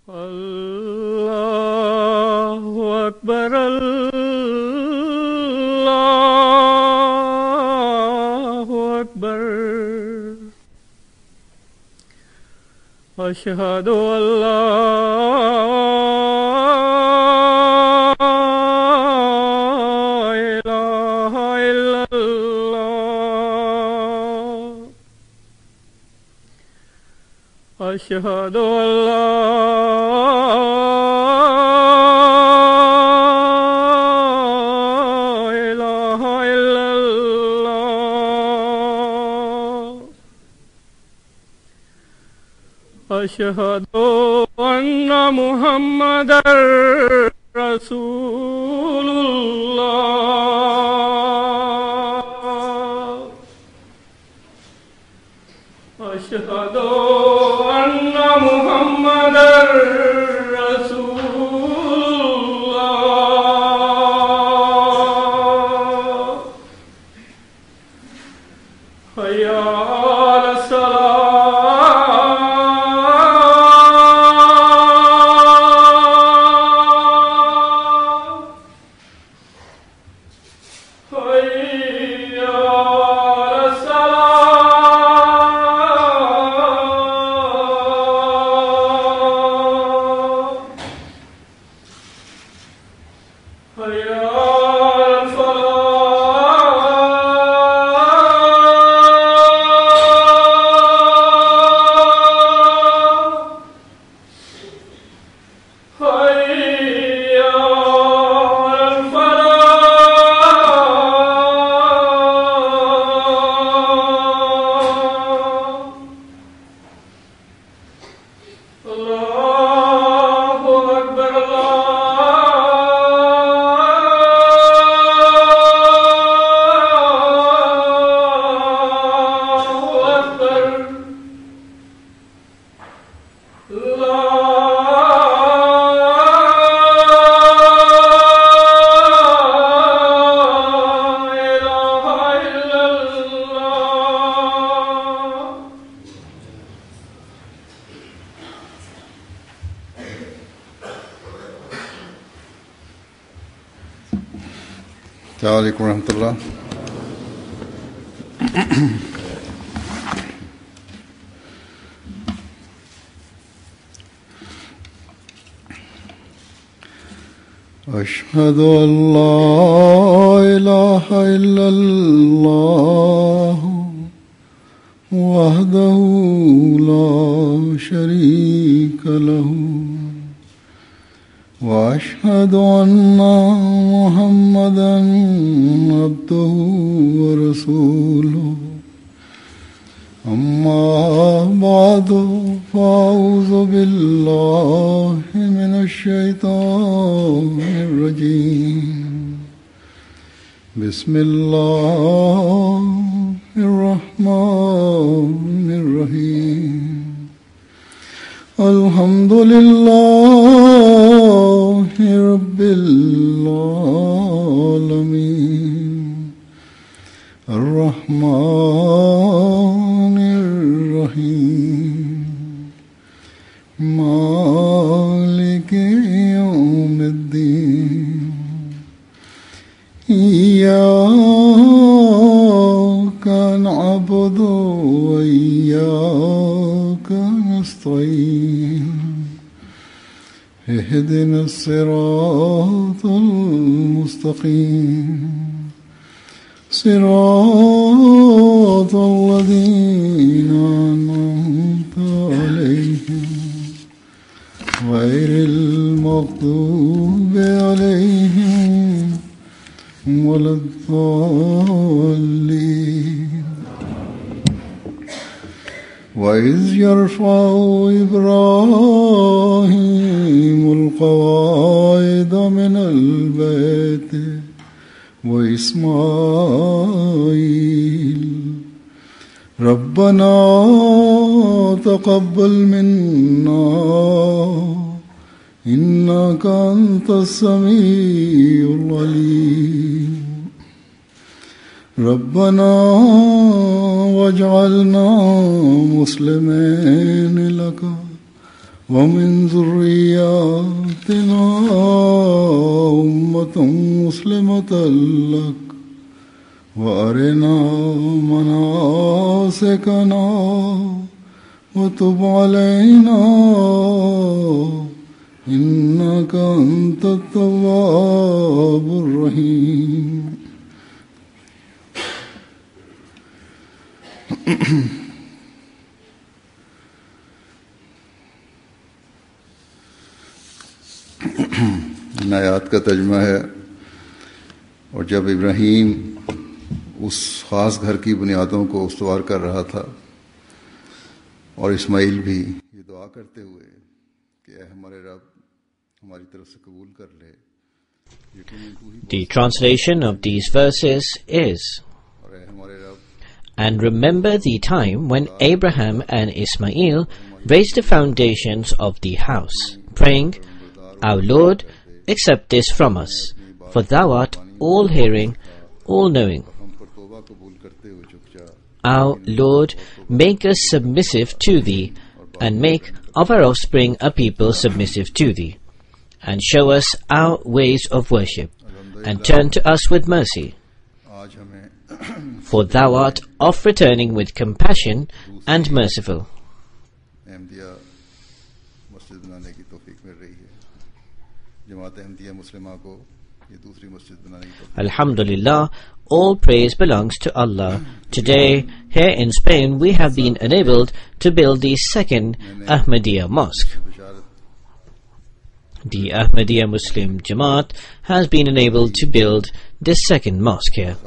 अल्लाहु अकबर अल्लाहु अकबर अशहदु अल्ला इलाहा इल्लल्लाह अशहदु अल्ला इलाहा इल्लल्लाह अशहदु अन्ना मुहम्मदर रसूलुल्लाह अशहदु अन्ना मुहम्मदर रसूलुल्लाह हय्या अस्सलामु अलैकुम रहमतुल्लाह। अशहदु अल्ला इलाहा इल्लल्लाह वहदहु ला शरीका लहू वअशहदु अन्ना मुहम्मदन अब्दुहु व रसूलुहु अम्मा बादु फ़अऊज़ु बिल्लाहि मिनश शैतानिर रजीम बिस्मिल्लाहिर रहमानिर रहीम अल्हम्दुलिल्लाहि रब्बिल आलमीन अर्रहमानिर रहीम मालिकि यौमिद्दीन इय्याका नअबुदु व इय्याका नस्तईन इहदिना सिरातल मुस्तकीम सिरातल लज़ीना अनअमता अलैहिम गैरिल मग़दूबि अलैहिम वलद्दाल्लीन वइज़ यरफ़अु इब्राहीमुल क़वाइद मिनल बैति वइस्माईल रब्बना तक़ब्बल मिन्ना इन्नका अंतस समीउल अलीम रब्बना वजअलना मुस्लिमैन लका ومن ذرياتنا أمة مسلمة لك وأرنا مناسكنا وتب علينا إنك أنت التواب الرحيم. आयात का तर्जुमा है, और जब इब्राहीम उस ख़ास घर की बुनियादों को उस्तवार कर रहा था और इस्माइल भी ये दुआ करते हुए कि ऐ हमारे रब हमारी तरफ से कबूल कर ले। The translation of these verses is, and remember the time when Abraham and Ismail raised the foundations of the house, praying, Our Lord, accept this from us, for thou art all-hearing, all-knowing. Our Lord, make us submissive to thee, and make of our offspring a people submissive to thee, and show us our ways of worship, and turn to us with mercy. For thou art oft returning with compassion and merciful. Alhamdulillah, all praise belongs to Allah. Today, here in Spain, we have been enabled to build the second Ahmadiyya mosque. The Ahmadiyya Muslim Jamaat has been enabled to build this second mosque here.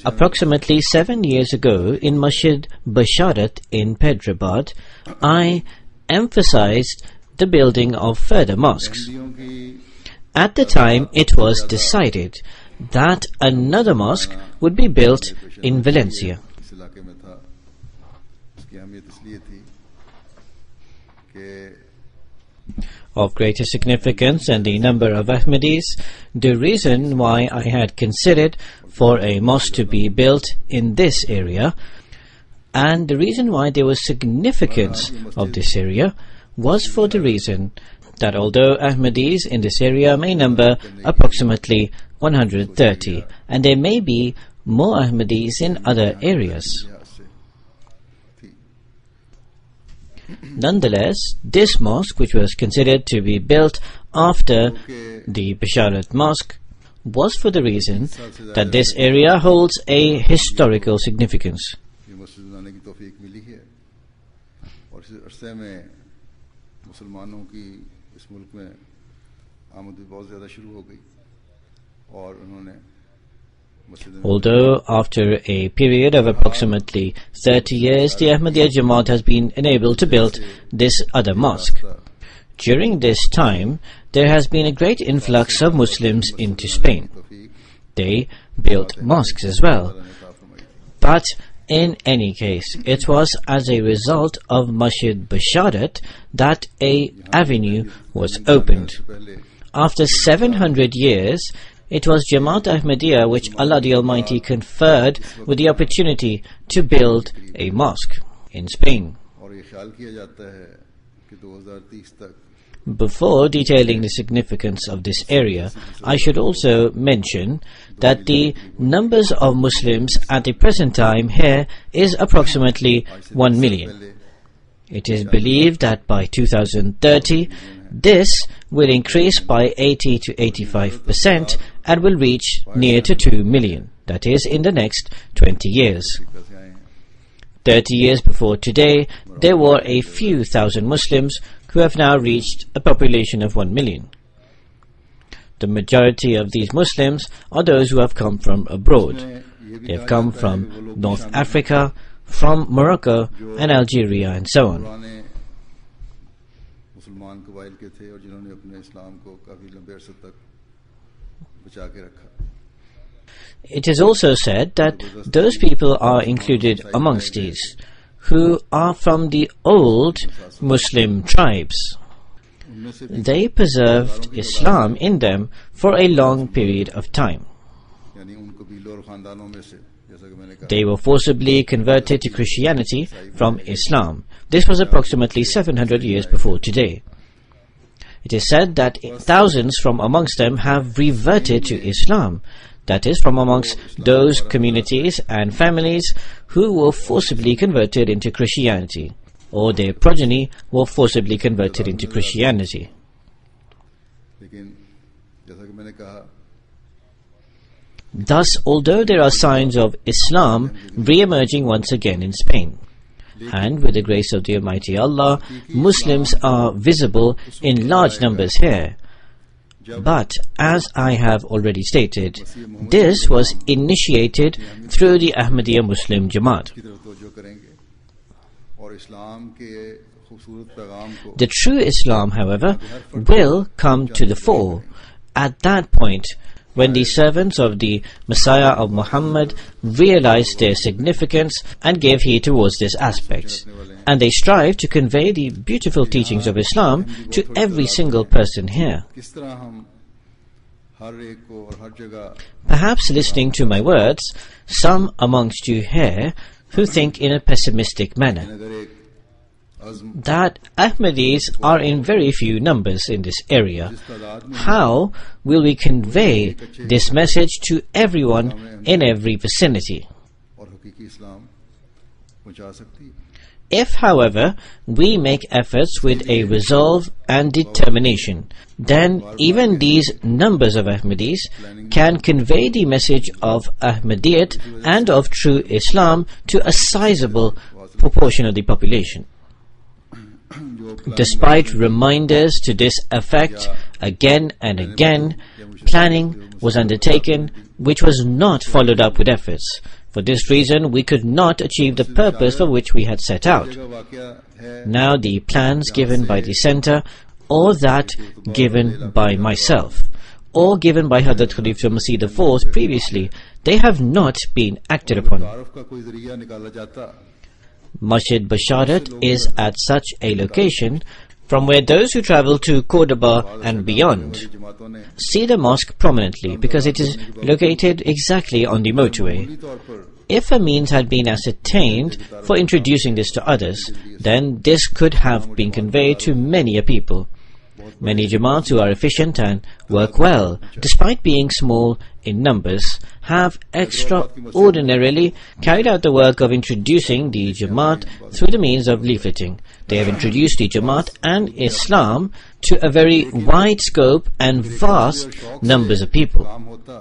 Approximately 7 years ago, in Masjid Basharat in Hyderabad, I emphasized the building of further mosques. At the time, it was decided that another mosque would be built in Valencia. Of greater significance than the number of Ahmadis, the reason why I had considered for a mosque to be built in this area, and the reason why there was significance of this area, was for the reason that although Ahmadis in this area may number approximately 130, and there may be more Ahmadis in other areas, nonetheless, this mosque, which was considered to be built after the Basharat Mosque, was for the reason that this area holds a historical significance. Although after a period of approximately 30 years, the Ahmadiyya Jamaat has been enabled to build this other mosque. During this time, there has been a great influx of Muslims into Spain. They built mosques as well. But in any case, it was as a result of Masjid Basharat that a avenue was opened. After 700 years, it was Jamaat Ahmadiyya which Allah the Almighty conferred with the opportunity to build a mosque in Spain. Before detailing the significance of this area, I should also mention that the numbers of Muslims at the present time here is approximately 1 million. It is believed that by 2030, this will increase by 80 to 85% and will reach near to 2 million, that is, in the next 20 years. 30 years before today, there were a few thousand Muslims who have now reached a population of 1 million. The majority of these Muslims are those who have come from abroad. They have come from North Africa, from Morocco and Algeria and so on. It is also said that those people are included amongst these who are from the old Muslim tribes. They preserved Islam in them for a long period of time. कबीलों और खानदानों में से, जैसा कि मैंने कहा, They were forcibly converted to Christianity from Islam. This was approximately 700 years before today. It is said that thousands from amongst them have reverted to Islam. That is, from amongst those communities and families who were forcibly converted into Christianity, or their progeny were forcibly converted into Christianity. लेकिन जैसा कि मैंने कहा, Thus, although there are signs of Islam re-emerging once again in Spain, and with the grace of the Almighty Allah, Muslims are visible in large numbers here. But, as I have already stated, this was initiated through the Ahmadiyya Muslim Jamaat. की तरफ तवज्जो करेंगे और इस्लाम के खूबसूरत पैगाम को The true Islam, however, will come to the fore at that point when the servants of the Messiah of Muhammad realized their significance and gave heed towards this aspect. And they strive to convey the beautiful teachings of Islam to every single person here. किस तरह हम हर एक को और हर जगह Perhaps listening to my words, some amongst you here who think in a pessimistic manner अगर एक अज़्म that Ahmadis are in very few numbers in this area. How will we convey this message to everyone in every vicinity? और हकीकी इस्लाम पहुंचा सकती है। If, however, we make efforts with a resolve and determination, then even these numbers of Ahmadis can convey the message of Ahmadiyyat and of true Islam to a sizable proportion of the population. Despite reminders to this effect again and again, planning was undertaken which was not followed up with efforts. For this reason, we could not achieve the purpose for which we had set out. जगह वाकया है Now the plans given by the center, or that given by myself, or given by Hazrat Khalifa Masih IV previously, they have not been acted upon. तारफ का कोई जरिया निकाला जाता Masjid Basharat is at such a location from where those who travel to Cordoba and beyond जमातों ने see the mosque prominently because it is located exactly on the motorway. पूरी तौर पर If a means had been ascertained for introducing this to others, then this could have been conveyed to many a people. Many Jamaats who are efficient and work well, despite being small in numbers, have extraordinarily carried out the work of introducing the Jamaat through the means of leafleting. They have introduced the Jamaat and Islam to a very wide scope and vast numbers of people. काम होता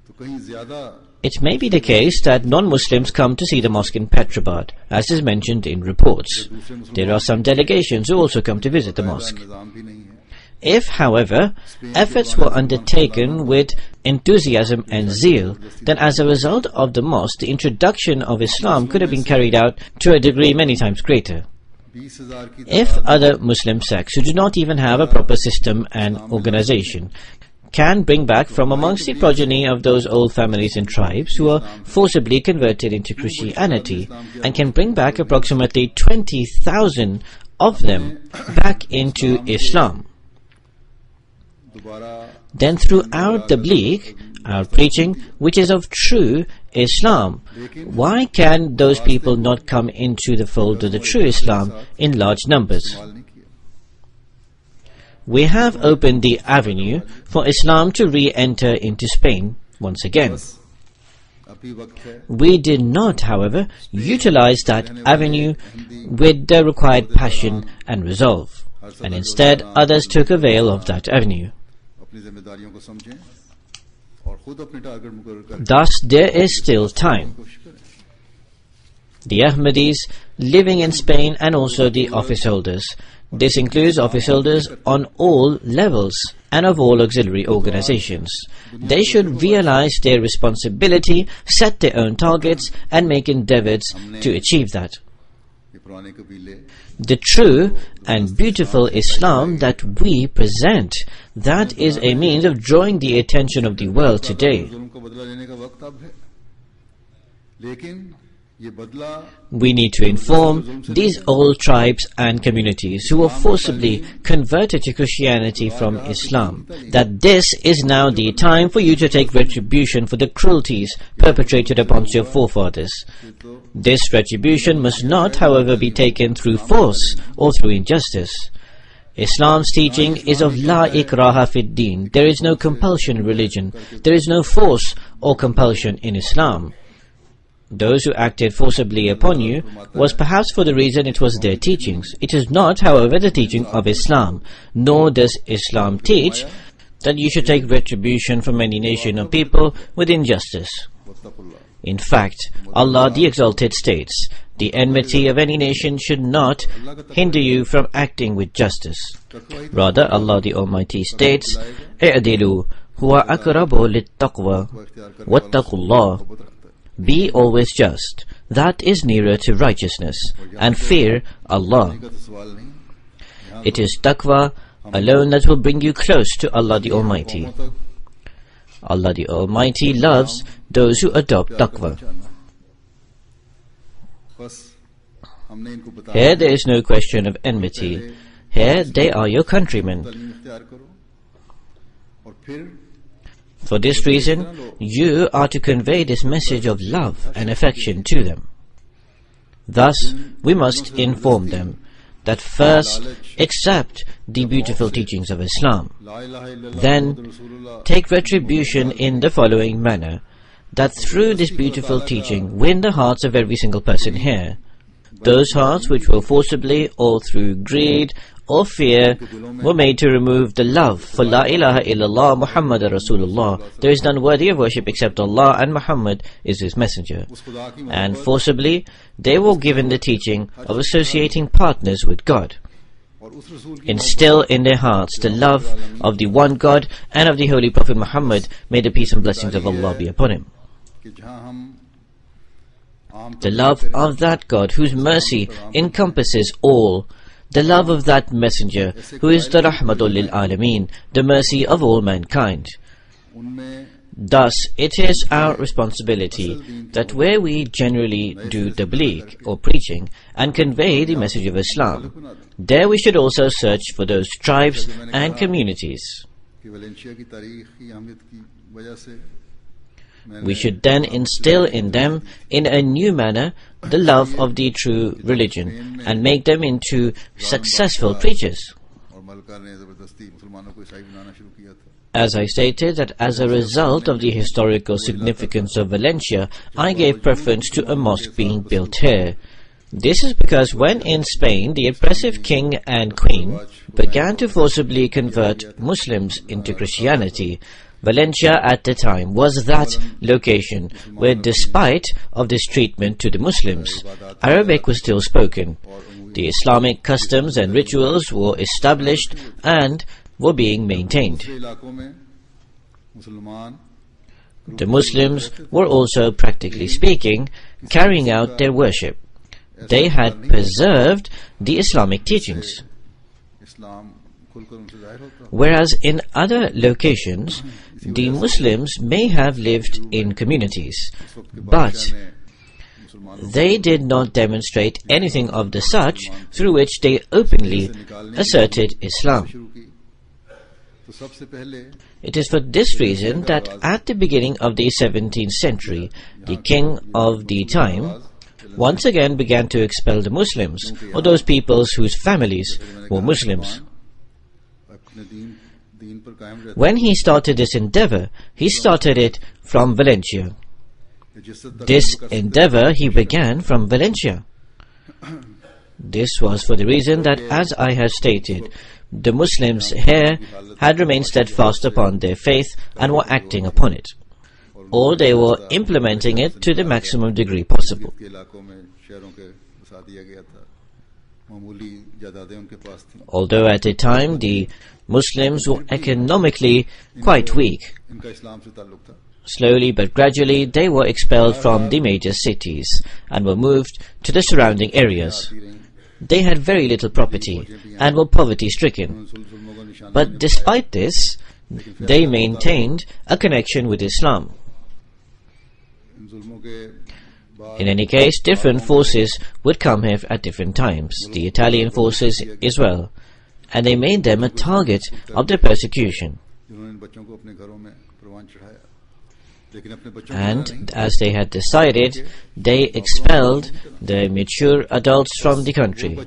तो कहीं ज्यादा It may be the case that non-Muslims come to see the mosque in Petrograd, as is mentioned in reports. There are some delegations who also come to visit the mosque. निजाम भी नहीं है। If, however, efforts were undertaken with enthusiasm and zeal, then as a result of the mosque, the introduction of Islam could have been carried out to a degree many times greater. 20,000 की If other Muslim sects who do not even have a proper system and organization can bring back from amongst the progeny of those old families and tribes who are forcibly converted into Christianity, and can bring back approximately 20,000 of them back into Islam, दोबारा then throughout the Tabligh, our preaching, which is of true Islam, why can those people not come into the fold of the true Islam in large numbers? इस्तेमाल नहीं किया। We have opened the avenue for Islam to re-enter into Spain once again. अभी वक्त है We did not, however, utilize that avenue with the required passion and resolve, and instead others took avail of that avenue. अपनी जिम्मेदारियों को समझें और खुद अपने टारगेट मुकर्रर करें। Thus, there is still time. कोशिश करें। The Ahmadis living in Spain and also the office holders. This includes office holders on all levels and of all auxiliary organizations. They should realize their responsibility, set their own targets, and make endeavors to achieve that. ये पुराने कबीले The true and beautiful Islam that we present, that is a means of drawing the attention of the world today. जुल्म को बदला लेने का वक्त अब है। लेकिन ये बदला We need to inform these old tribes and communities who were forcibly converted to Christianity from Islam that this is now the time for you to take retribution for the cruelties perpetrated upon your forefathers. This retribution must not, however, be taken through force or through injustice. Islam's teaching is of La ikraha fid din. There is no compulsion in religion. There is no force or compulsion in Islam. Those who acted forcibly upon you was perhaps for the reason it was their teachings. It is not, however, the teaching of Islam. Nor does Islam teach that you should take retribution from any nation or people with injustice. In fact, Allah the Exalted states, the enmity of any nation should not hinder you from acting with justice. Rather, Allah the Almighty states, "I'dilu huwa aqrabu lit-taqwa wattaqullah." Be always just. That is nearer to righteousness. And fear Allah. It is taqwa alone that will bring you close to Allah the Almighty. Allah the Almighty loves those who adopt taqwa. Here there is no question of enmity. Here they are your countrymen. For this reason, you are to convey this message of love and affection to them. Thus, we must inform them that first accept the beautiful teachings of Islam. Then, take retribution in the following manner, that through this beautiful teaching win the hearts of every single person here. Those hearts which were forcibly or through greed or fear were made to remove the love for La ilaha illallah Muhammad Rasulullah. There is none worthy of worship except Allah, and Muhammad is His messenger. And forcibly they were given the teaching of associating partners with God. Instill in their hearts the love of the one God and of the Holy Prophet Muhammad. May the peace and blessings of Allah be upon him. The love of that God whose mercy encompasses all. The love of that messenger who is the Rahmatul lil Alameen, the mercy of all mankind. Thus, it is our responsibility that where we generally do tabligh or preaching and convey the message of Islam, there we should also search for those tribes and communities. We should then instill in them in a new manner the love of the true religion and make them into successful preachers. As I stated, that as a result of the historical significance of Valencia, I gave preference to a mosque being built here. This is because when in Spain the oppressive king and queen began to forcibly convert Muslims into Christianity, Valencia at the time was that location where, despite of this treatment to the Muslims, Arabic was still spoken. The Islamic customs and rituals were established and were being maintained. The Muslims were also, practically speaking, carrying out their worship. They had preserved the Islamic teachings. Whereas in other locations, the Muslims may have lived in communities, but they did not demonstrate anything of the such through which they openly asserted Islam. It is for this reason that at the beginning of the 17th century, the king of the time once again began to expel the Muslims, or those peoples whose families were Muslims. When he started this endeavor, he started it from Valencia. This endeavor he began from Valencia. This was for the reason that, as I have stated, the Muslims here had remained steadfast upon their faith and were acting upon it, or they were implementing it to the maximum degree possible. Although at the time the Muslims were economically quite weak, slowly but gradually they were expelled from the major cities and were moved to the surrounding areas. They had very little property and were poverty-stricken. But despite this, they maintained a connection with Islam. In any case, different forces would come here at different times, the Italian forces as well, and they made them a target of their persecution. And as they had decided, they expelled the mature adults from the country.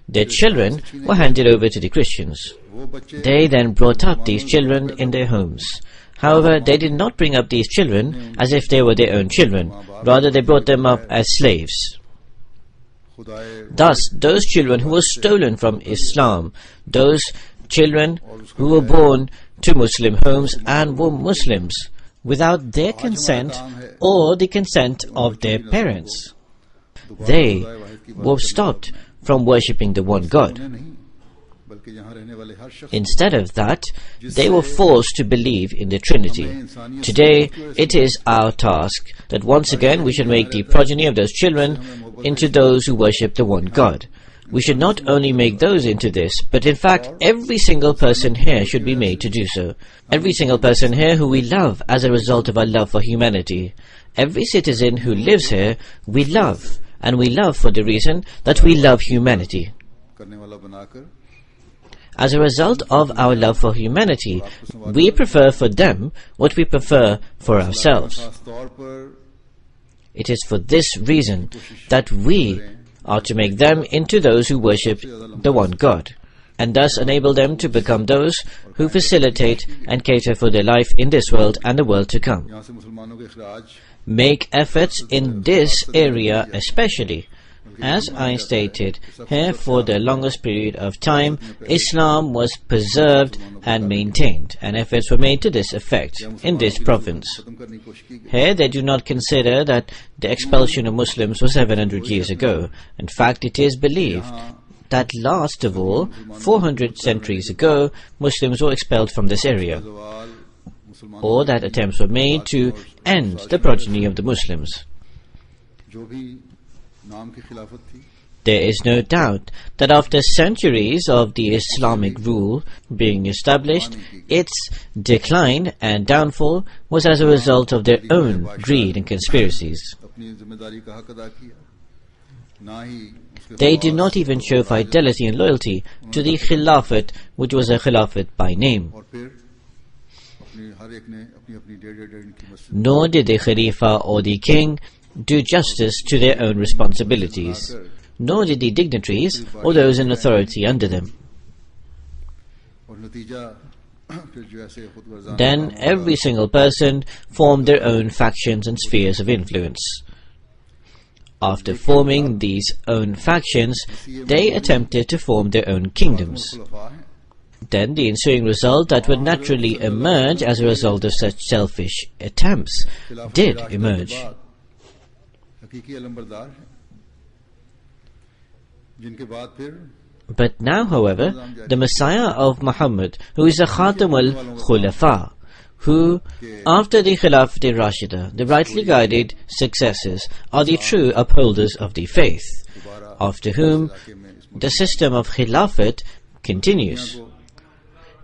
Their children were handed over to the Christians. They then brought up these children in their homes. However, they did not bring up these children as if they were their own children. Rather, they brought them up as slaves. Thus, those children who were stolen from Islam, those children who were born to Muslim homes and were Muslims, without their consent or the consent of their parents, they were stopped from worshipping the one God. Instead of that, they were forced to believe in the Trinity. Today, it is our task that once again we should make the progeny of those children into those who worship the one God. We should not only make those into this, but in fact every single person here should be made to do so. Every single person here who we love as a result of our love for humanity. Every citizen who lives here we love, and we love for the reason that we love humanity. As a result of our love for humanity, we prefer for them what we prefer for ourselves. It is for this reason that we are to make them into those who worship the one God, and thus enable them to become those who facilitate and cater for their life in this world and the world to come. Make efforts in this area especially. As I stated, here for the longest period of time, Islam was preserved and maintained, and efforts were made to this effect in this province. Here they do not consider that the expulsion of Muslims was 700 years ago. In fact, it is believed that last of all, 400 centuries ago, Muslims were expelled from this area, or that attempts were made to end the progeny of the Muslims. There is no doubt that after centuries of the Islamic rule being established, its decline and downfall was as a result of their own greed and conspiracies. They did not even show fidelity and loyalty to the Khilafat, which was a Khilafat by name. Nor did the Khalifa or the king do justice to their own responsibilities, nor did the dignitaries or those in authority under them. Then every single person formed their own factions and spheres of influence. After forming these own factions, they attempted to form their own kingdoms. Then the ensuing result that would naturally emerge as a result of such selfish attempts did emerge. But now, however, the Messiah of Muhammad, who is the Khatam al-Khulafa, who, after the Khilafat al-Rashida, the rightly guided successors, are the true upholders of the faith, after whom the system of Khilafat continues.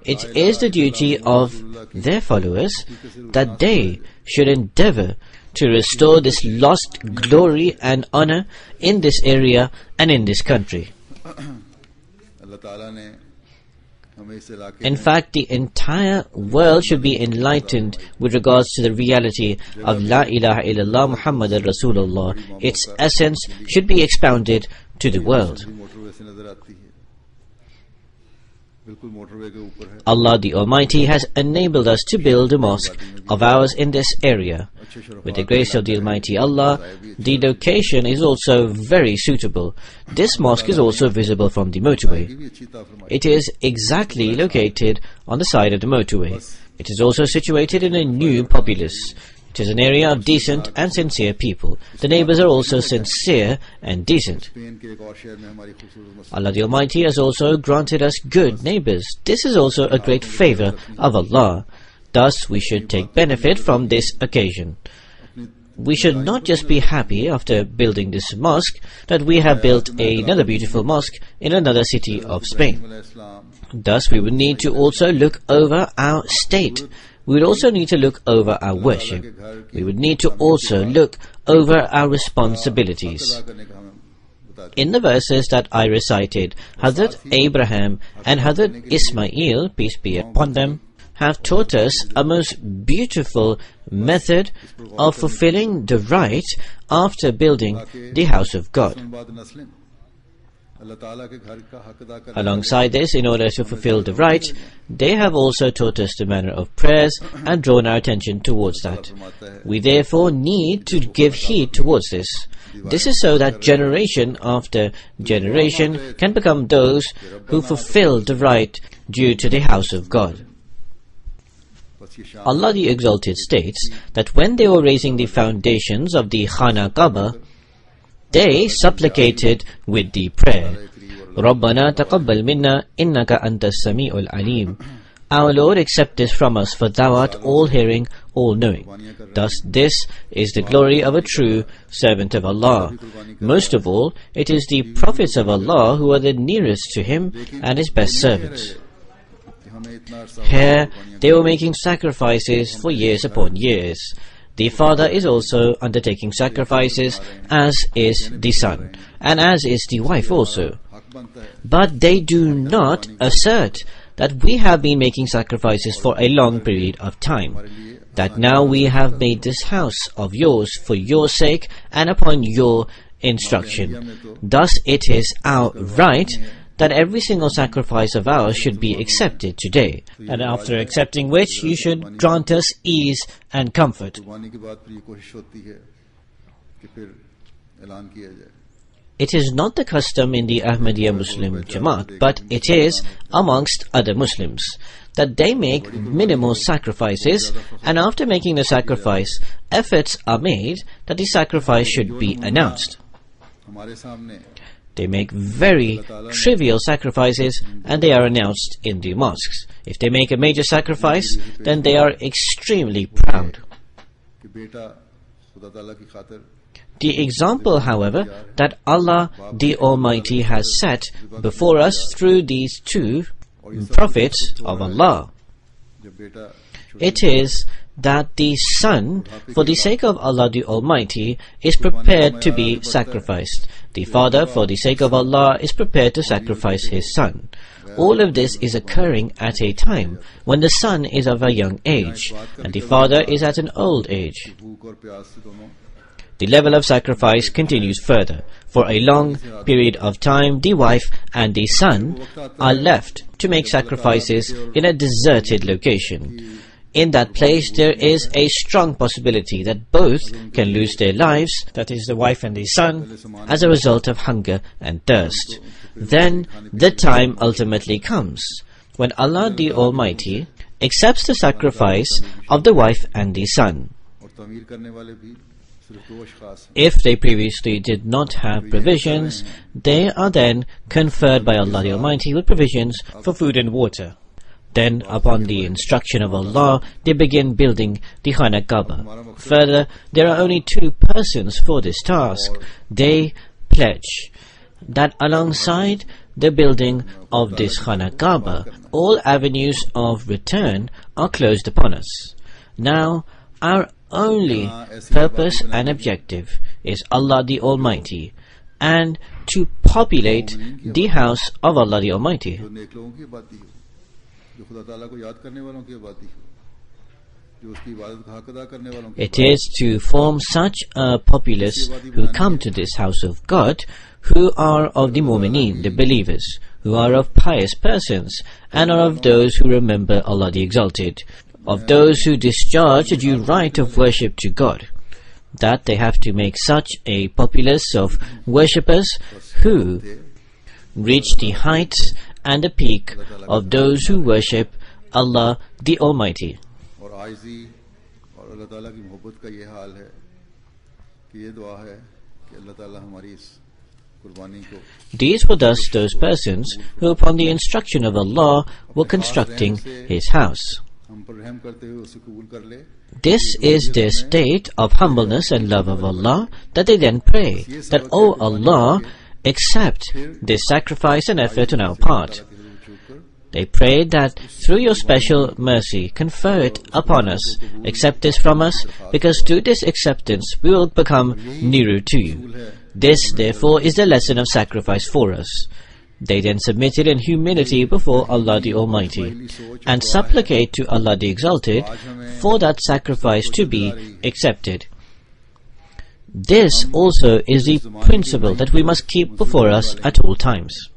It is the duty of their followers that they should endeavor to restore this lost glory and honor in this area and in this country. In fact, the entire world should be enlightened with regards to the reality of La ilaha illallah Muhammadur Rasulullah. Its essence should be expounded to the world. Allah the Almighty has enabled us to build a mosque of ours in this area. With the grace of the Almighty Allah, the location is also very suitable. This mosque is also visible from the motorway. It is exactly located on the side of the motorway. It is also situated in a new populace. It is an area of decent and sincere people. The neighbors are also sincere and decent. Allah the Almighty has also granted us good neighbors. This is also a great favor of Allah. Thus, we should take benefit from this occasion. We should not just be happy after building this mosque that we have built another beautiful mosque in another city of Spain. Thus, we would need to also look over our state. we would also need to look over our worship. We would need to also look over our responsibilities. In the verses that I recited, Hazrat Abraham and Hazrat Ismail, peace be upon them, have taught us a most beautiful method of fulfilling the rite after building the house of God. Alongside this, in order to fulfill the rite, they have also taught us the manner of prayers and drawn our attention towards that. We therefore need to give heed towards this. This is so that generation after generation can become those who fulfill the rite due to the house of God. Allah the Exalted states that when they were raising the foundations of the Khana Kaaba, they supplicated with the prayer, رَبَّنَا تَقَبَّلْ مِنَّا إِنَّكَ أَنْتَ السَّمِيعُ الْعَلِيمُ. Our Lord, accept this from us, for Thou art all-hearing, all-knowing. Thus, this is the glory of a true servant of Allah. Most of all, it is the prophets of Allah who are the nearest to Him and His best servants. Here, they were making sacrifices for years upon years. The father is also undertaking sacrifices, as is the son, and as is the wife also. But they do not assert that we have been making sacrifices for a long period of time, that now we have made this house of yours for your sake and upon your instruction. Thus it is our right that every single sacrifice of ours should be accepted today, and after accepting which you should grant us ease and comfort. It is not the custom in the Ahmadiyya Muslim Jamaat, but it is amongst other Muslims, that they make minimal sacrifices, and after making the sacrifice, efforts are made that the sacrifice should be announced. They make very trivial sacrifices and they are announced in the mosques. If they make a major sacrifice, then they are extremely proud. The example, however, that Allah the Almighty has set before us through these two prophets of Allah, it is that the son, for the sake of Allah the Almighty, is prepared to be sacrificed. The father, for the sake of Allah, is prepared to sacrifice his son. All of this is occurring at a time when the son is of a young age and the father is at an old age. The level of sacrifice continues further. For a long period of time, the wife and the son are left to make sacrifices in a deserted location. In that place, there is a strong possibility that both can lose their lives, that is, the wife and the son, as a result of hunger and thirst. Then the time ultimately comes when Allah the Almighty accepts the sacrifice of the wife and the son. If they previously did not have provisions, they are then conferred by Allah the Almighty with provisions for food and water. Then, upon the instruction of Allah, they begin building the Khana Kaaba. Further, there are only two persons for this task. They pledge that alongside the building of this Khana Kaaba, all avenues of return are closed upon us. Now, our only purpose and objective is Allah the Almighty, and to populate the house of Allah the Almighty. It is to form such a populace who come to this house of God, who are of the Mu'mineen, the believers, who are of pious persons, and are of those who remember Allah the Exalted, of those who discharge a due right of worship to God, that they have to make such a populace of worshippers who reach the heights and the peak of those who worship Allah the Almighty. These were thus those persons who, upon the instruction of Allah, were constructing His house. This is their state of humbleness and love of Allah, that they then pray that, O Allah, accept this sacrifice and effort on our part. They prayed that through your special mercy, confer it upon us, accept this from us, because through this acceptance we will become nearer to you. This, therefore, is the lesson of sacrifice for us. They then submitted in humility before Allah the Almighty, and supplicate to Allah the Exalted for that sacrifice to be accepted. This also is the principle that we must keep before us at all times.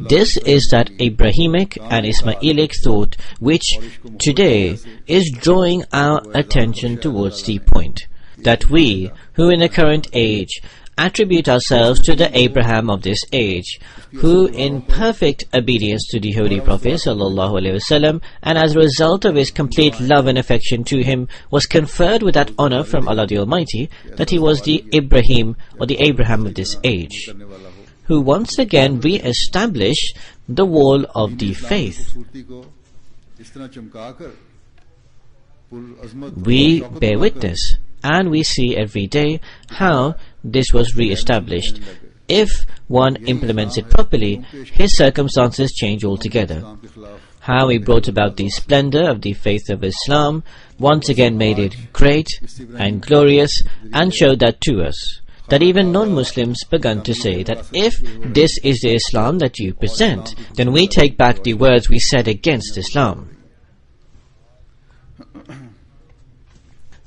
This is that Abrahamic and Ismailic thought which today is drawing our attention towards the point that we, who in the current age attribute ourselves to the Abraham of this age, who in perfect obedience to the Holy Prophet ﷺ, and as a result of his complete love and affection to him, was conferred with that honor from Allah the Almighty, that he was the Ibrahim or the Abraham of this age, who once again re-establish the wall of the faith. We bear witness, and we see every day how this was re-established. If one implements it properly, his circumstances change altogether. How he brought about the splendor of the faith of Islam, once again made it great and glorious, and showed that to us, that even non-Muslims began to say that if this is the Islam that you present, then we take back the words we said against Islam.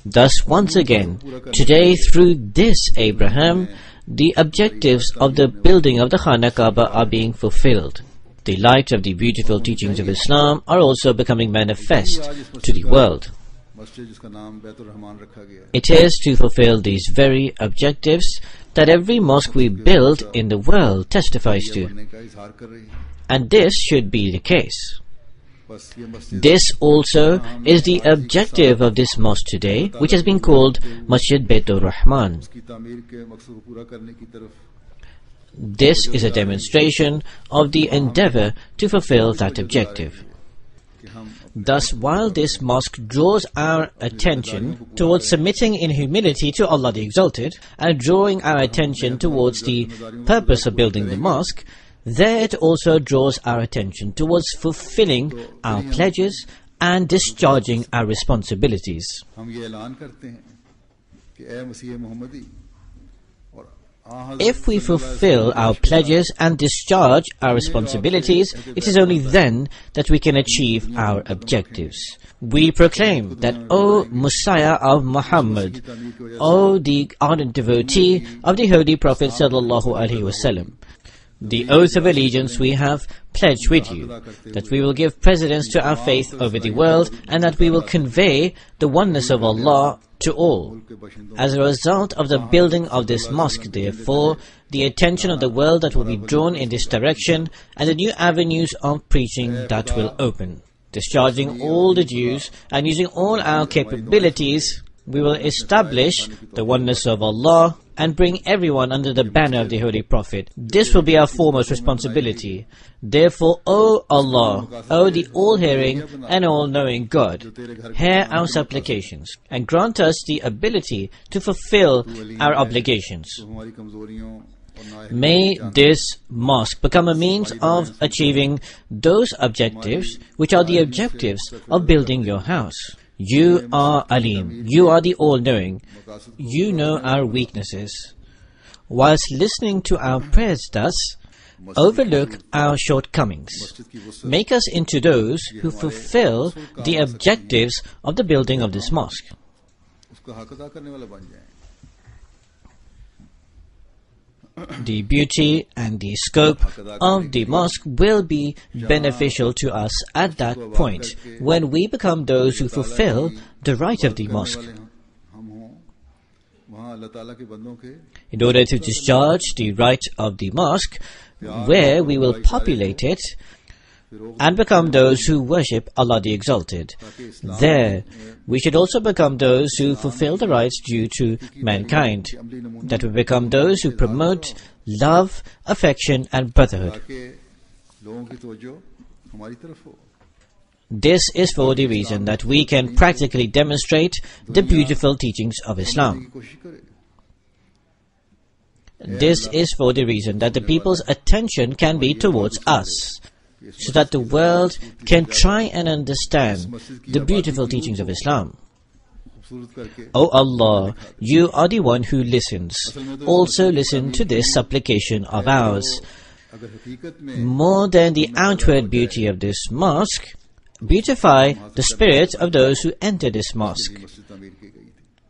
Thus, once again, today through this Abraham, the objectives of the building of the Khana Kaaba are being fulfilled. The light of the beautiful teachings of Islam are also becoming manifest to the world. It is to fulfill these very objectives that every mosque we build in the world testifies to. And this should be the case. This also is the objective of this mosque today, which has been called Masjid Baitur Rahman. This is a demonstration of the endeavor to fulfill that objective. Thus, while this mosque draws our attention towards submitting in humility to Allah the Exalted, and drawing our attention towards the purpose of building the mosque, there it also draws our attention towards fulfilling our pledges and discharging our responsibilities. If we fulfill our pledges and discharge our responsibilities, it is only then that we can achieve our objectives. We proclaim that, O Messiah of Muhammad, O the ardent devotee of the Holy Prophet ﷺ, the oath of allegiance we have pledged with you, that we will give precedence to our faith over the world, and that we will convey the oneness of Allah to all. As a result of the building of this mosque, therefore, the attention of the world that will be drawn in this direction, and the new avenues of preaching that will open. Discharging all the dues and using all our capabilities, we will establish the oneness of Allah and bring everyone under the banner of the Holy Prophet. This will be our foremost responsibility. Therefore, O Allah, O the all-hearing and all-knowing God, hear our supplications and grant us the ability to fulfill our obligations. May this mosque become a means of achieving those objectives which are the objectives of building your house. You are Alim, you are the all-knowing, you know our weaknesses. Whilst listening to our prayers thus, overlook our shortcomings. Make us into those who fulfill the objectives of the building of this mosque. The beauty and the scope of the mosque will be beneficial to us at that point, when we become those who fulfill the right of the mosque. In order to discharge the right of the mosque, where we will populate it and become those who worship Allah the Exalted, there we should also become those who fulfill the rights due to mankind, that we become those who promote love, affection and brotherhood. This is for the reason that we can practically demonstrate the beautiful teachings of Islam. This is for the reason that the people's attention can be towards us. so that the world can try and understand the beautiful teachings of Islam. O Allah, you are the one who listens. Also listen to this supplication of ours. More than the outward beauty of this mosque, beautify the spirit of those who enter this mosque.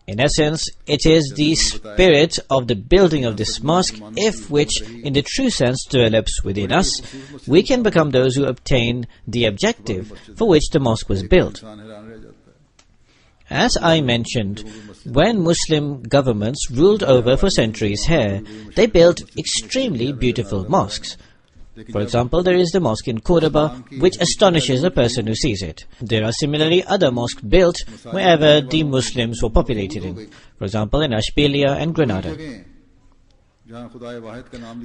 In essence, it is the spirit of the building of this mosque, if which in the true sense develops within us, we can become those who obtain the objective for which the mosque was built. As I mentioned, when Muslim governments ruled over for centuries here, they built extremely beautiful mosques. For example, there is the mosque in Cordoba, which astonishes a person who sees it. There are similarly other mosques built wherever the Muslims were populated in. For example, in Ashbilia and Granada.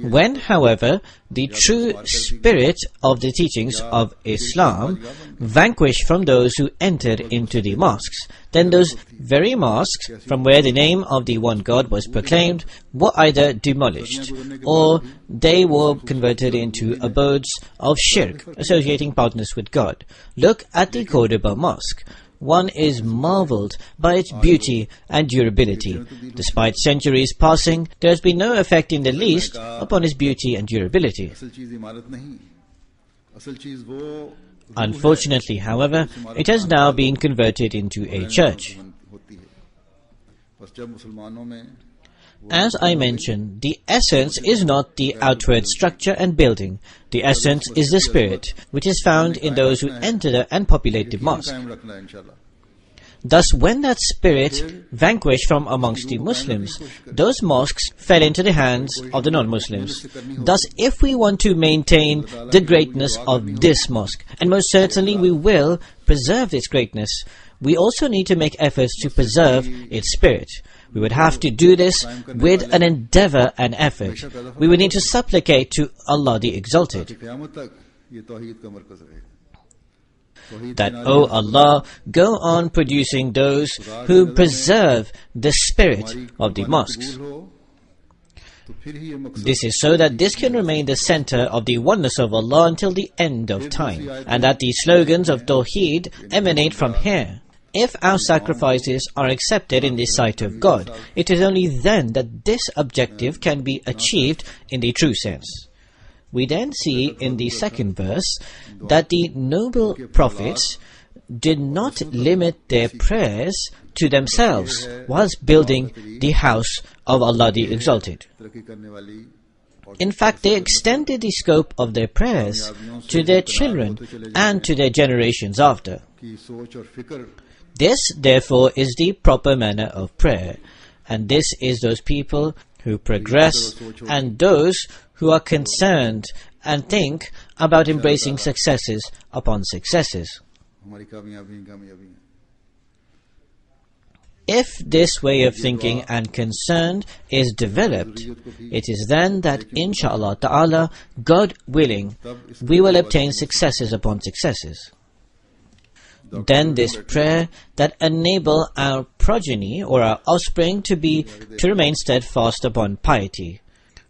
When, however, the true spirit of the teachings of Islam vanquished from those who entered into the mosques, then those very mosques from where the name of the one God was proclaimed were either demolished or they were converted into abodes of shirk, associating partners with God. Look at the Cordoba Mosque. One is marveled by its beauty and durability. Despite centuries passing, there has been no effect in the least upon its beauty and durability. Unfortunately, however, it has now been converted into a church. As I mentioned, the essence is not the outward structure and building. The essence is the spirit, which is found in those who enter and populate the mosque. Thus, when that spirit vanquished from amongst the Muslims, those mosques fell into the hands of the non-Muslims. Thus, if we want to maintain the greatness of this mosque, and most certainly we will preserve its greatness, we also need to make efforts to preserve its spirit. We would have to do this with an endeavor and effort. We would need to supplicate to Allah the Exalted that, O Allah, go on producing those who preserve the spirit of the mosques. This is so that this can remain the center of the oneness of Allah until the end of time, and that the slogans of Tawheed emanate from here. If our sacrifices are accepted in the sight of God, it is only then that this objective can be achieved in the true sense. We then see in the second verse that the noble prophets did not limit their prayers to themselves whilst building the house of Allah the Exalted. In fact, they extended the scope of their prayers to their children and to their generations after. This, therefore, is the proper manner of prayer, and this is those people who progress and those who are concerned and think about embracing successes upon successes. If this way of thinking and concern is developed, it is then that, insha'Allah ta'ala, God willing, we will obtain successes upon successes. Then this prayer that enable our progeny or our offspring to remain steadfast upon piety.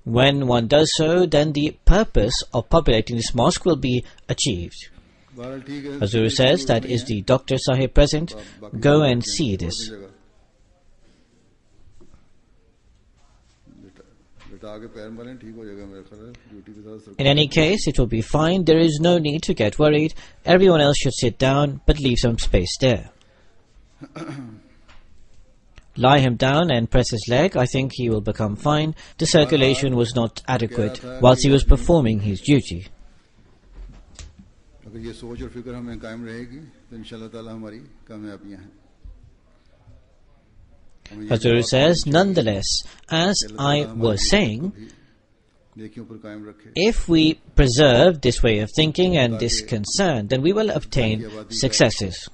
When one does so, then the purpose of populating this mosque will be achieved. Hazur says that is the Dr. Sahib present. Go and see this. In any case, it will be fine. There is no need to get worried. Everyone else should sit down, but leave some space there. Lie him down and press his leg. I think he will become fine. The circulation was not adequate whilst he was performing his duty. Hazur says, nonetheless, as I was saying, if we preserve this way of thinking and this concern, then we will obtain successes.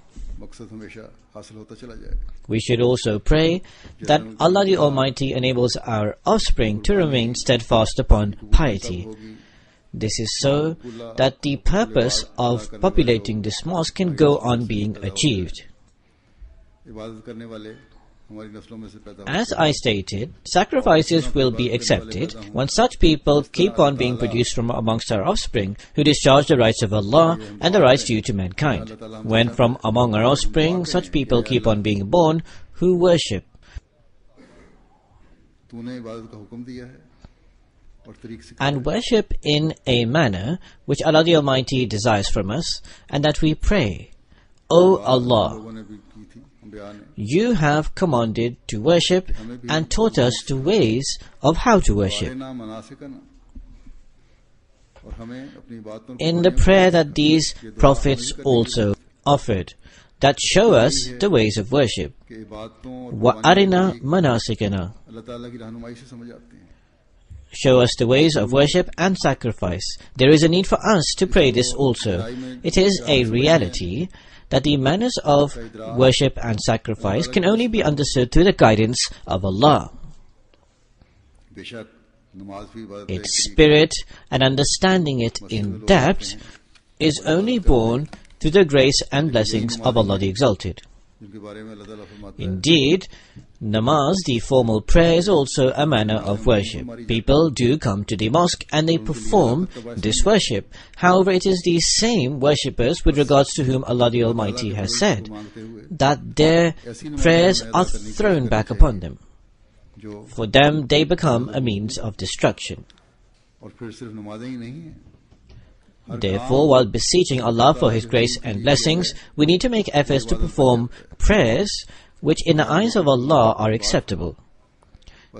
We should also pray that Allah the Almighty enables our offspring to remain steadfast upon piety. This is so that the purpose of populating this mosque can go on being achieved. हमारी नस्लों में से पैदा हो As I stated, sacrifices will be accepted once such people keep on being produced from amongst our offspring who discharge the rights of Allah and the rights due to mankind. When from among our offspring such people keep on being born who worship. तूने इबादत का हुक्म दिया है और तरीक से And worship in a manner which Allah the Almighty desires from us, and that we pray, O Allah, लोगों ने भी की थी अंबिया ने you have commanded to worship and taught us the ways of how to worship. ना मनासिकना और हमें अपनी बातों In the prayer that these prophets also offered, that show us the ways of worship. के इबादतों और وَأَرِنَا مَنَاسِكَنَا, अल्लाह ताला की रहनुमाई से समझ आते हैं show us the ways of worship and sacrifice. There is a need for us to pray this also. It is a reality that the manners of worship and sacrifice can only be understood through the guidance of Allah. बेशक नमाज भी इबादत Its spirit and understanding it in depth is only born through the grace and blessings of Allah the Exalted. जिनके बारे में अल्लाह ताला फरमाता है Indeed, namaz, the formal prayer, is also a manner of worship. People do come to the mosque and they perform this worship. However, it is the same worshippers with regards to whom Allah the Almighty has said that their prayers are thrown back upon them. जो For them, they become a means of destruction. और फिर सिर्फ नमाजें ही नहीं हैं Therefore, while beseeching Allah for His grace and blessings, we need to make efforts to perform prayers which in the eyes of Allah are acceptable.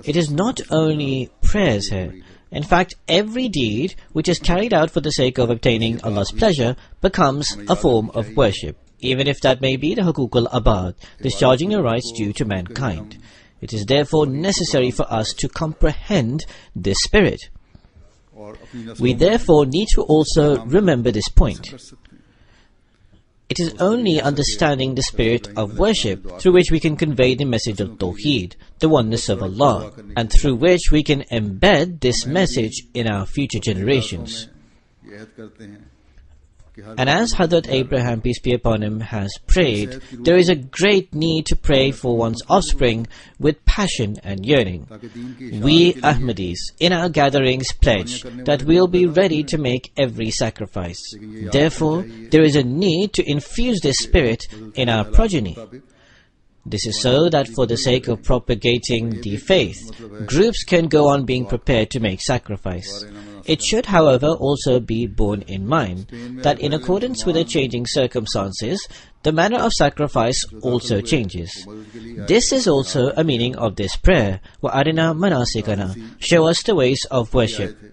It is not only prayers here. In fact, every deed which is carried out for the sake of obtaining Allah's pleasure becomes a form of worship, even if that may be the Hukuk al-Abad, discharging your rights due to mankind. It is therefore necessary for us to comprehend this spirit. और अपनी नस्लों We में therefore need to also remember this point. कर सकते हैं It is only understanding the spirit of worship through which we can convey the message of Tawheed, the oneness of Allah, and through which we can embed this message in our future generations. ये अहद करते हैं कि हर And as Hazrat Abraham, peace be upon him, has prayed, there is a great need to pray for one's offspring with passion and yearning. ताकि दीन की We इशाअत के लिए Ahmadis in our gatherings pledge that we'll be ready to make every sacrifice. Therefore, there is a need to infuse this spirit in our progeny. मुताबिक This is so that for the sake of propagating the faith, groups can go on being prepared to make sacrifice. It should, however, also be borne in mind that in accordance with the changing circumstances, the manner of sacrifice also changes. This is also a meaning of this prayer, وَأَرِنَا مَنَاسِكَنَا, show us the ways of worship. थे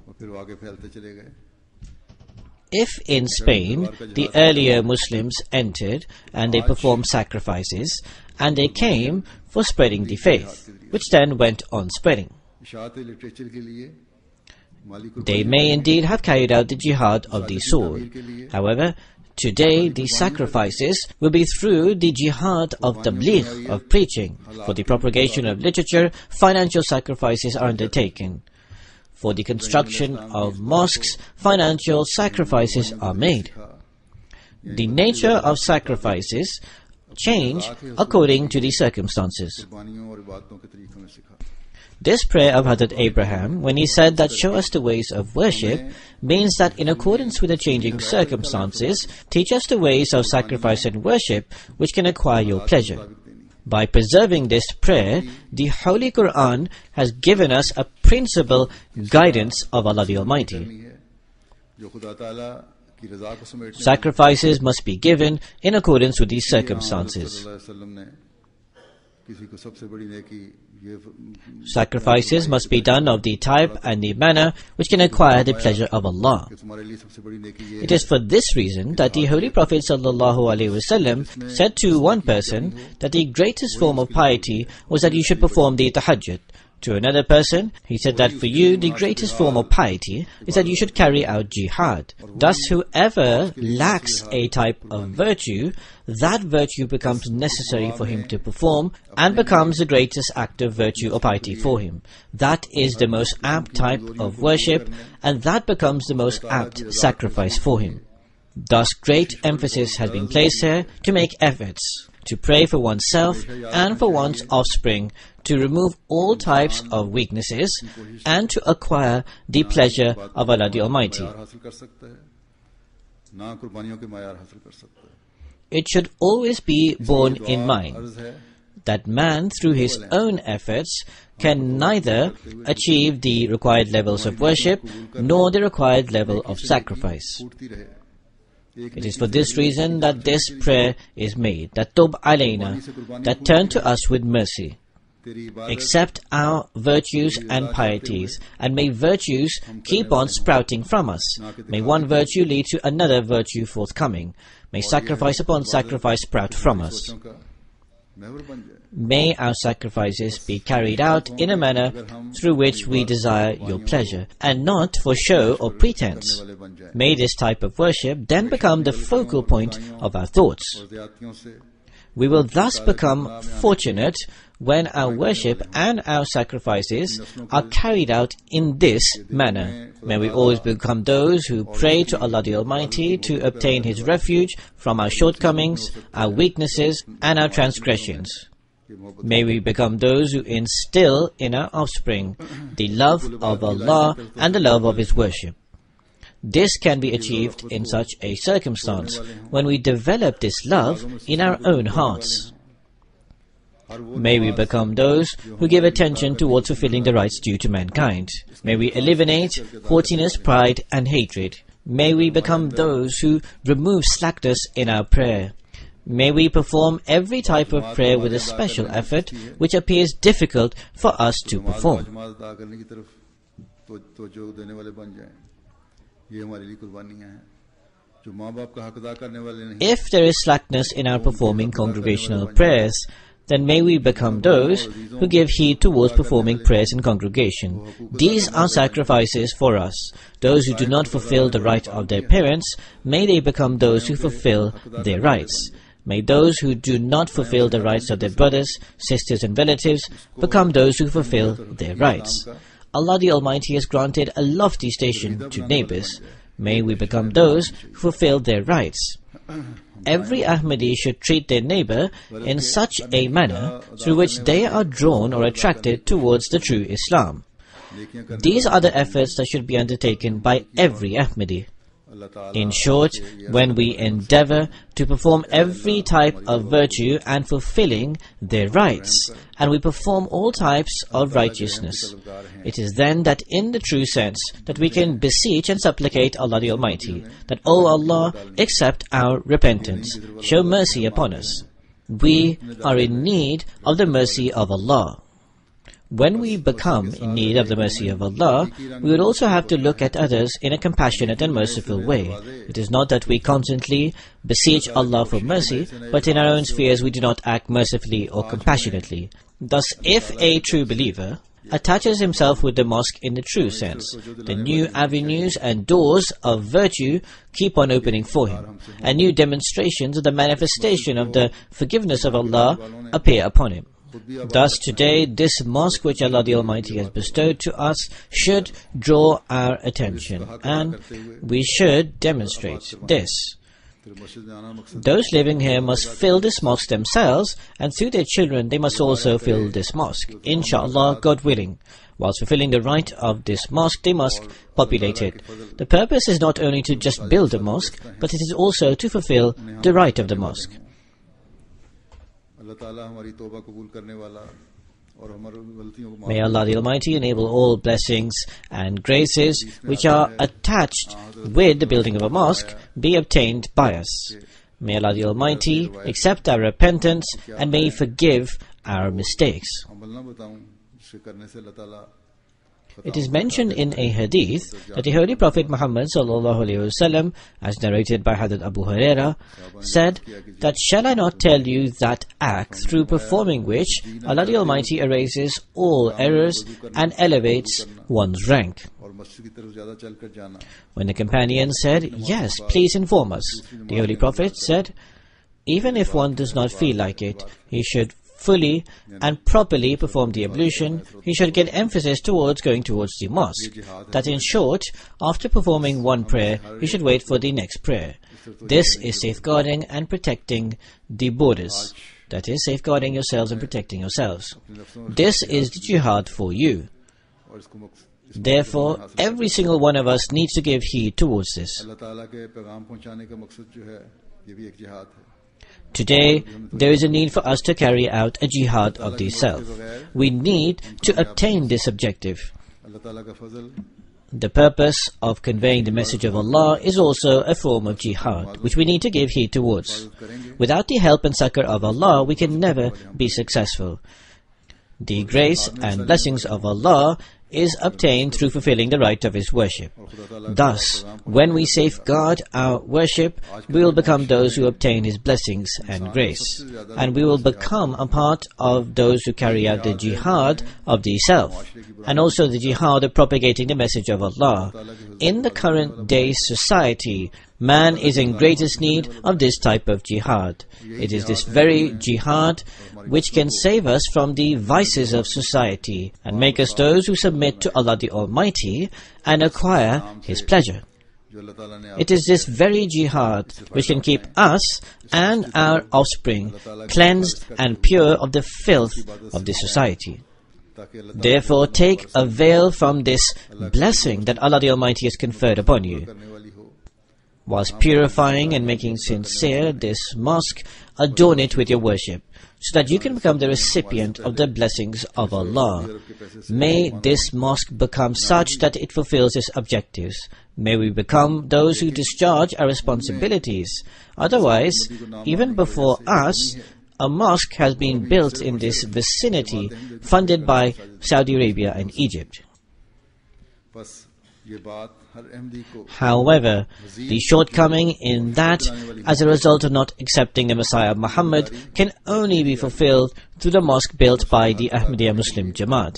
और फिर वो आगे फैलते चले गए If in Spain the earlier Muslims entered and they performed sacrifices, and they came for spreading the faith, which then went on spreading. इशाअत literature के लिए माली को They may indeed have carried out the jihad of the sword. However, today the sacrifices will be through the jihad of tabligh, of preaching. For the propagation of literature, financial sacrifices are undertaken. For the construction of mosques, financial sacrifices are made. The nature of sacrifices change according to the circumstances. कुर्बानियों और इबादतों के तरीकों में सिखा This prayer of Hazrat Abraham, when he said that show us the ways of worship, means that in accordance with the changing circumstances, teach us the ways of sacrifice and worship which can acquire your pleasure. By preserving this prayer, the Holy Quran has given us a principal guidance of Allah the Almighty. है जो खुदा ताला की रजा को समेटने Sacrifices must be given in accordance with these circumstances. सल्लल्लाहु अलैहि वसल्लम ने किसी को सबसे बड़ी नेकी ये Sacrifices must be done of the type and the manner which can acquire the pleasure of Allah. कि तुम्हारे लिए सबसे बड़ी नेकी ये It is for this reason that the Holy Prophet ﷺ said to one person that the greatest form of piety was that you should perform the tahajjud. To another person, he said that for you the greatest form of piety is that you should carry out jihad. Thus, whoever lacks a type of virtue, that virtue becomes necessary for him to perform and becomes the greatest act of virtue or piety for him. That is the most apt type of worship, and that becomes the most apt sacrifice for him. Thus, great emphasis has been placed here to make efforts to pray for oneself and for one's offspring, to remove all types of weaknesses, and to acquire the pleasure of Allah the Almighty. It should always be borne in mind that man, through his own efforts, can neither achieve the required levels of worship nor the required level of sacrifice. It is for this reason that this prayer is made, that Tub alayna, that turn to us with mercy. Accept our virtues and pieties, and may virtues keep on sprouting from us. May one virtue lead to another virtue forthcoming. May sacrifice upon sacrifice sprout from us. May our sacrifices be carried out in a manner through which we desire your pleasure, and not for show or pretense. May this type of worship then become the focal point of our thoughts. We will thus become fortunate when our worship and our sacrifices are carried out in this manner. May we always become those who pray to Allah the Almighty to obtain His refuge from our shortcomings, our weaknesses, and our transgressions. May we become those who instill in our offspring the love of Allah and the love of His worship. This can be achieved in such a circumstance when we develop this love in our own hearts. May we become those who give attention towards fulfilling the rights due to mankind. May we eliminate haughtiness, pride, and hatred. May we become those who remove slackness in our prayer. May we perform every type of prayer with a special effort which appears difficult for us to perform. If there is slackness in our performing congregational prayers, then may we become those who give heed towards performing prayers in congregation. These are sacrifices for us. Those who do not fulfill the right of their parents, may they become those who fulfill their rights. May those who do not fulfill the rights of their brothers, sisters and relatives become those who fulfill their rights. Allah the Almighty has granted a lofty station to neighbors. May we become those who fulfill their rights. Every Ahmadi should treat their neighbor in such a manner through which they are drawn or attracted towards the true Islam. These are the efforts that should be undertaken by every Ahmadi. In short, when we endeavor to perform every type of virtue and fulfilling their rights, and we perform all types of righteousness, it is then that in the true sense that we can beseech and supplicate Allah the Almighty, that, O Allah, accept our repentance, show mercy upon us. We are in need of the mercy of Allah. When we become in need of the mercy of Allah, we would also have to look at others in a compassionate and merciful way. It is not that we constantly beseech Allah for mercy, but in our own spheres we do not act mercifully or compassionately. Thus, if a true believer attaches himself with the mosque in the true sense, the new avenues and doors of virtue keep on opening for him, and new demonstrations of the manifestation of the forgiveness of Allah appear upon him. Thus today, this mosque which Allah the Almighty has bestowed to us should draw our attention, and we should demonstrate this. Those living here must fill this mosque themselves, and through their children they must also fill this mosque, inshallah, God willing. Whilst fulfilling the right of this mosque, they must populate it. The purpose is not only to just build a mosque, but it is also to fulfill the right of the mosque. May Allah the Almighty enable all blessings and graces which are attached with the building of a mosque be obtained by us. May Allah the Almighty accept our repentance and may He forgive our mistakes. It is mentioned in a hadith that the Holy Prophet Muhammad ﷺ, as narrated by Hadrat Abu Huraira, said that, "Shall I not tell you that act through performing which Allah the Almighty erases all errors and elevates one's rank?" When the companion said, "Yes, please inform us," the Holy Prophet said, "Even if one does not feel like it, he should fully and properly perform the ablution, he should give emphasis towards going towards the mosque. That in short, after performing one prayer, he should wait for the next prayer. This is safeguarding and protecting the borders. That is, safeguarding yourselves and protecting yourselves. This is the jihad for you. Therefore, every single one of us needs to give heed towards this. Today, there is a need for us to carry out a jihad of the self. We need to obtain this objective. The purpose of conveying the message of Allah is also a form of jihad, which we need to give heed towards. Without the help and succor of Allah, we can never be successful. The grace and blessings of Allah is obtained through fulfilling the right of His worship. Thus, when we safeguard our worship, we will become those who obtain His blessings and grace. And we will become a part of those who carry out the jihad of the self, and also the jihad of propagating the message of Allah. In the current day society, man is in greatest need of this type of jihad. It is this very jihad which can save us from the vices of society and make us those who submit to Allah the Almighty and acquire His pleasure. It is this very jihad which can keep us and our offspring cleansed and pure of the filth of this society. Therefore, take avail from this blessing that Allah the Almighty has conferred upon you. Whilst purifying and making sincere this mosque, adorn it with your worship, so that you can become the recipient of the blessings of Allah. May this mosque become such that it fulfills its objectives. May we become those who discharge our responsibilities. Otherwise, even before us, a mosque has been built in this vicinity, funded by Saudi Arabia and Egypt. However, the shortcoming in that, as a result of not accepting the Messiah Muhammad, can only be fulfilled through the mosque built by the Ahmadiyya Muslim Jamaat.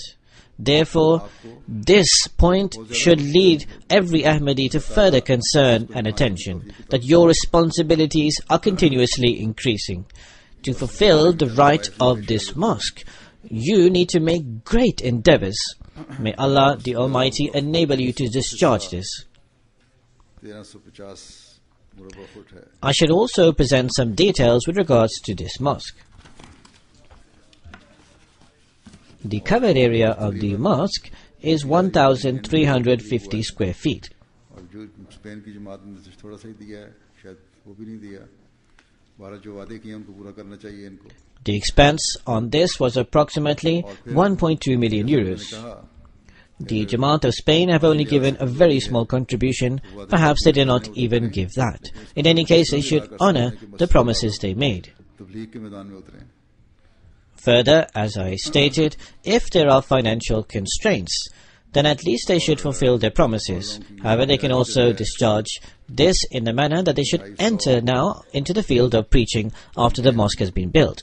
Therefore, this point should lead every Ahmadi to further concern and attention, that your responsibilities are continuously increasing. To fulfill the right of this mosque, you need to make great endeavors. May Allah the Almighty enable you to discharge this. I should also present some details with regards to this mosque. The covered area of the mosque is 1,350 square feet. The expense on this was approximately 1.2 million euros. The Jamaat of Spain have only given a very small contribution. Perhaps they did not even give that. In any case, they should honor the promises they made. Further, as I stated, if there are financial constraints, then at least they should fulfill their promises. However, they can also discharge this in the manner that they should enter now into the field of preaching after the mosque has been built.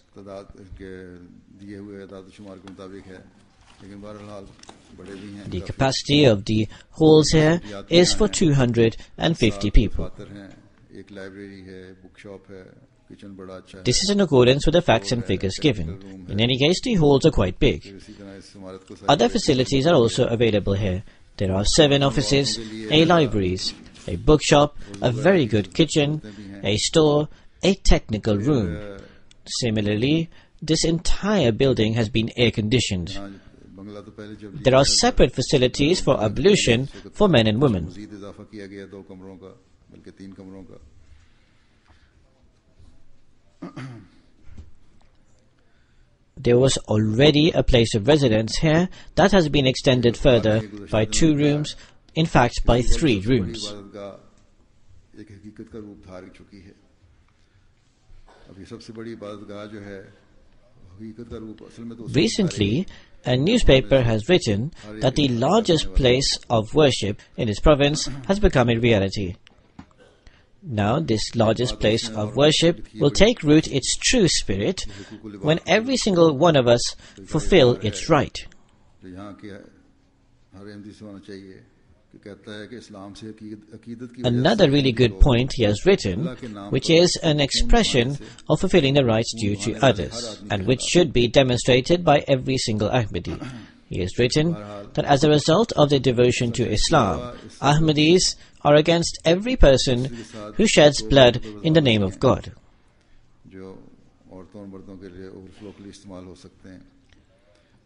The capacity of the halls here is for 250 people. This is in accordance with the facts and figures given. In any case, the halls are quite big. Other facilities are also available here. There are 7 offices, a libraries, a bookshop, a very good kitchen, a store, a technical room. Similarly, this entire building has been air-conditioned. There are separate facilities for ablution for men and women. There was already a place of residence here that has been extended further by 2 rooms, in fact by 3 rooms. Recently, a newspaper has written that the largest place of worship in its province has become a reality. Now, this largest place of worship will take root its true spirit when every single one of us fulfill its right. Another really good point he has written, which is an expression of fulfilling the rights due to others, and which should be demonstrated by every single Ahmadi. He has written that as a result of their devotion to Islam, Ahmadis are against every person who sheds blood in the name of God.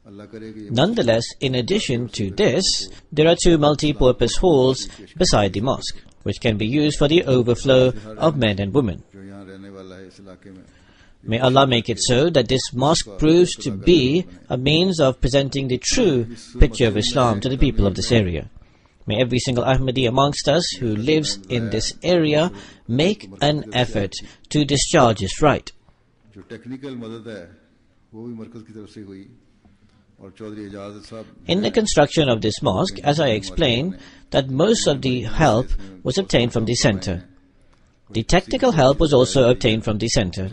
Nonetheless, in addition to this, there are two multi-purpose halls beside the mosque, which can be used for the overflow of men and women. May Allah make it so that this mosque proves to be a means of presenting the true picture of Islam to the people of this area. May every single Ahmadi amongst us who lives in this area make an effort to discharge his right. In the construction of this mosque, as I explained, that most of the help was obtained from the center. The technical help was also obtained from the center.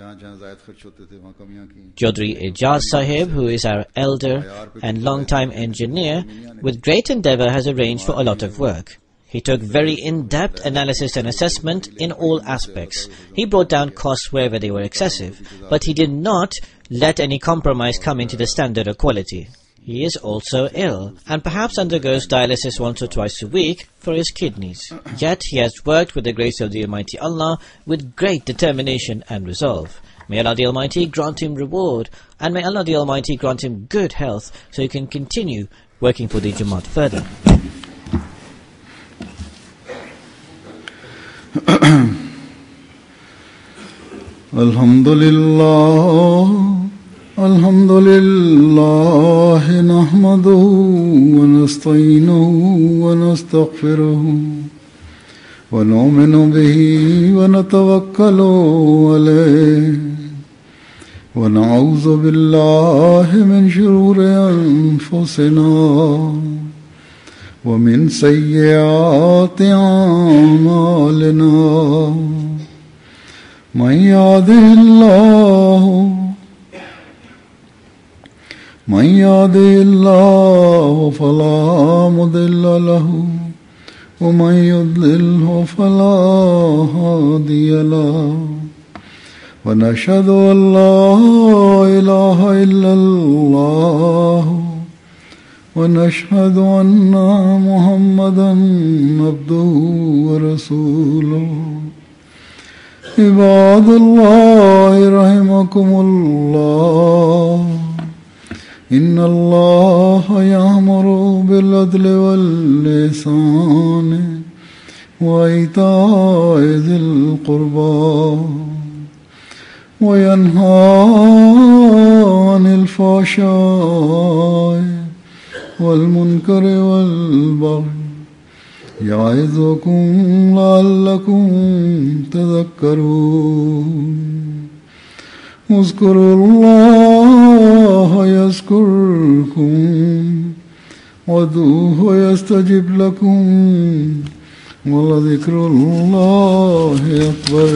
Chaudhry Ijaz Sahib, who is our elder and long-time engineer, with great endeavor has arranged for a lot of work. He took very in-depth analysis and assessment in all aspects. He brought down costs wherever they were excessive, but he did not let any compromise come into the standard or quality. He is also ill, and perhaps undergoes dialysis once or twice a week for his kidneys. Yet he has worked with the grace of the Almighty Allah with great determination and resolve. May Allah the Almighty grant him reward, and may Allah the Almighty grant him good health so he can continue working for the Jamaat further. Alhamdulillah. الحمد لله نحمده ونستعينه ونستغفره ونؤمن به ونتوكل عليه ونعوذ بالله من شرور أنفسنا ومن سيئات أعمالنا من يهده الله فلا مضل له ومن يضلله فلا هادي له ونشهد أن لا إله إلا الله ونشهد أن محمدا عبده ورسوله عباد الله رحمكم الله إن الله يأمر بالعدل والإحسان وإيتاء ذي القربى وينهى عن الفحشاء والمنكر والبغي يعظكم لعلكم تذكرون اذكروا الله يذكركم وادعوه يستجب لكم ولذكر الله أكبر